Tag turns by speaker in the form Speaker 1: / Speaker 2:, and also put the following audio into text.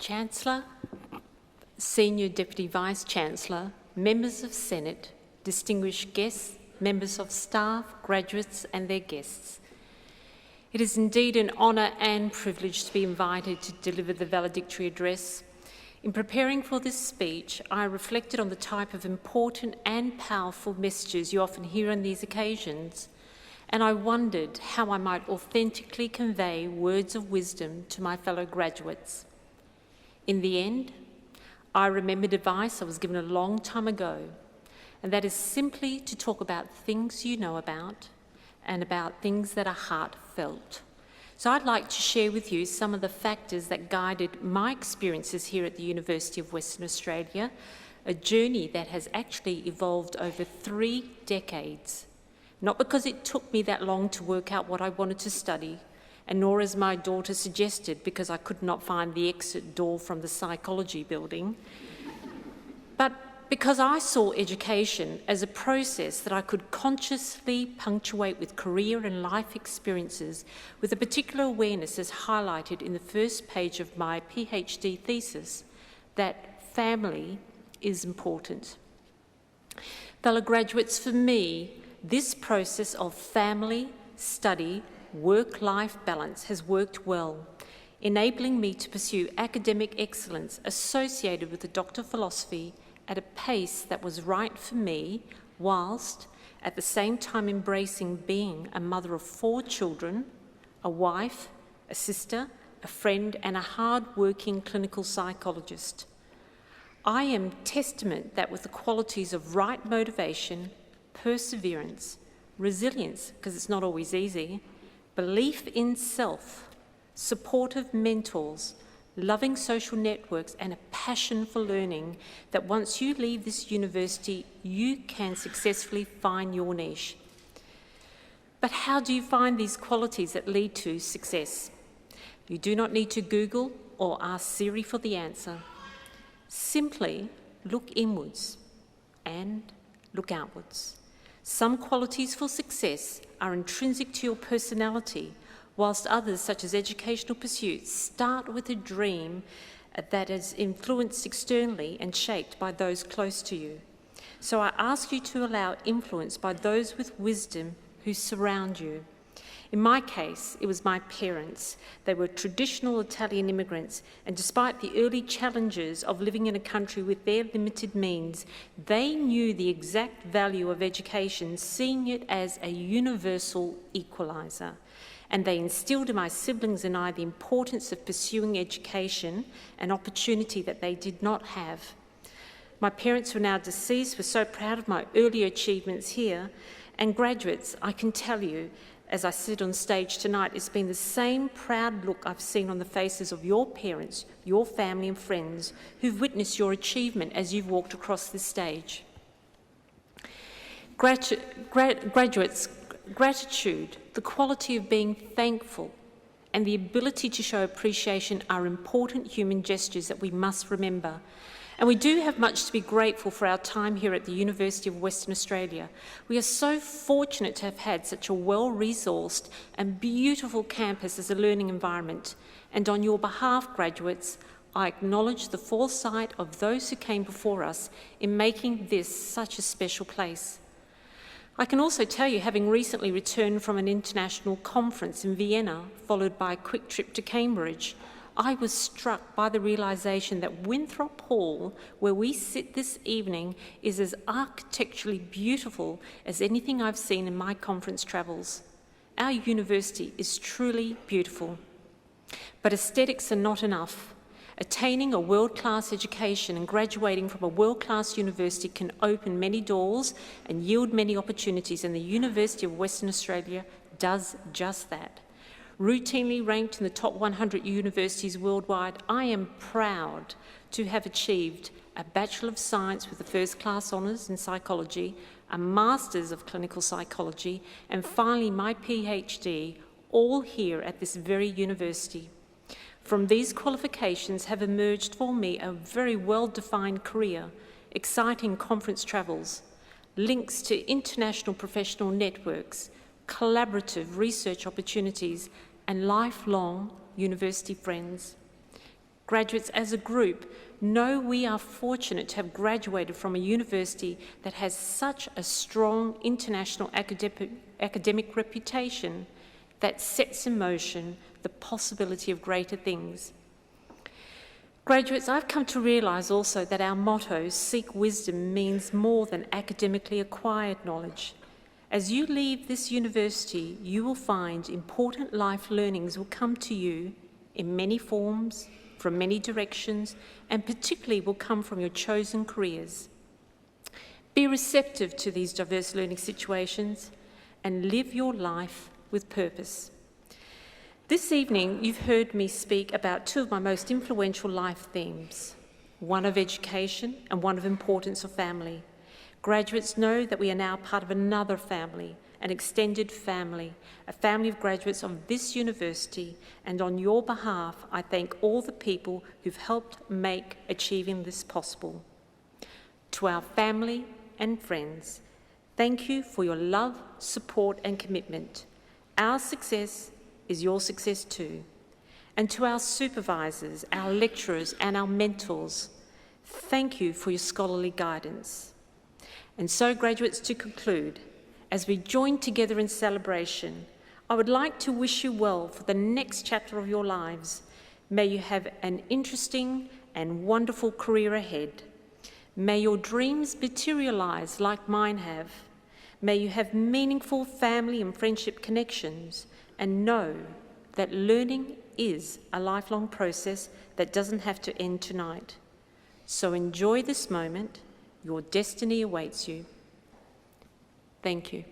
Speaker 1: Chancellor, Senior Deputy Vice-Chancellor, members of Senate, distinguished guests, members of staff, graduates and their guests. It is indeed an honour and privilege to be invited to deliver the valedictory address. In preparing for this speech, I reflected on the type of important and powerful messages you often hear on these occasions, and I wondered how I might authentically convey words of wisdom to my fellow graduates. In the end, I remembered advice I was given a long time ago, and that is simply to talk about things you know about and about things that are heartfelt. So I'd like to share with you some of the factors that guided my experiences here at the University of Western Australia, a journey that has actually evolved over 3 decades. Not because it took me that long to work out what I wanted to study, and nor, as my daughter suggested, because I could not find the exit door from the psychology building, but because I saw education as a process that I could consciously punctuate with career and life experiences with a particular awareness, as highlighted in the first page of my PhD thesis, that family is important. Fellow graduates, for me, this process of family, study, work-life balance has worked well, enabling me to pursue academic excellence associated with the Doctor of Philosophy at a pace that was right for me, whilst at the same time embracing being a mother of 4 children, a wife, a sister, a friend, and a hard-working clinical psychologist. I am testament that with the qualities of right motivation, perseverance, resilience, because it's not always easy, belief in self, supportive mentors, loving social networks, and a passion for learning, that once you leave this university, you can successfully find your niche. But how do you find these qualities that lead to success? You do not need to Google or ask Siri for the answer. Simply look inwards and look outwards. Some qualities for success are intrinsic to your personality, whilst others, such as educational pursuits, start with a dream that is influenced externally and shaped by those close to you. So I ask you to allow influence by those with wisdom who surround you. In my case, it was my parents. They were traditional Italian immigrants, and despite the early challenges of living in a country with their limited means, they knew the exact value of education, seeing it as a universal equaliser. And they instilled in my siblings and I the importance of pursuing education, an opportunity that they did not have. My parents, who are now deceased, were so proud of my earlier achievements here, and graduates, I can tell you, as I sit on stage tonight, it's been the same proud look I've seen on the faces of your parents, your family and friends who've witnessed your achievement as you've walked across this stage. Graduates, gratitude, the quality of being thankful, and the ability to show appreciation are important human gestures that we must remember. And we do have much to be grateful for our time here at the University of Western Australia. We are so fortunate to have had such a well-resourced and beautiful campus as a learning environment. And on your behalf, graduates, I acknowledge the foresight of those who came before us in making this such a special place. I can also tell you, having recently returned from an international conference in Vienna, followed by a quick trip to Cambridge, I was struck by the realisation that Winthrop Hall, where we sit this evening, is as architecturally beautiful as anything I've seen in my conference travels. Our university is truly beautiful. But aesthetics are not enough. Attaining a world-class education and graduating from a world-class university can open many doors and yield many opportunities, and the University of Western Australia does just that. Routinely ranked in the top 100 universities worldwide, I am proud to have achieved a Bachelor of Science with a first-class honours in psychology, a Masters of Clinical Psychology, and finally my PhD, all here at this very university. From these qualifications have emerged for me a very well-defined career, exciting conference travels, links to international professional networks, collaborative research opportunities, and lifelong university friends. Graduates, as a group, know we are fortunate to have graduated from a university that has such a strong international academic reputation that sets in motion the possibility of greater things. Graduates, I've come to realise also that our motto, Seek Wisdom, means more than academically acquired knowledge. As you leave this university, you will find important life learnings will come to you in many forms, from many directions, and particularly will come from your chosen careers. Be receptive to these diverse learning situations and live your life with purpose. This evening, you've heard me speak about two of my most influential life themes, one of education and one of importance of family. Graduates know that we are now part of another family, an extended family, a family of graduates of this university, and on your behalf, I thank all the people who've helped make achieving this possible. To our family and friends, thank you for your love, support and commitment. Our success is your success too. And to our supervisors, our lecturers and our mentors, thank you for your scholarly guidance. And so, graduates, to conclude, as we join together in celebration, I would like to wish you well for the next chapter of your lives. May you have an interesting and wonderful career ahead. May your dreams materialise like mine have. May you have meaningful family and friendship connections, and know that learning is a lifelong process that doesn't have to end tonight. So enjoy this moment. Your destiny awaits you. Thank you.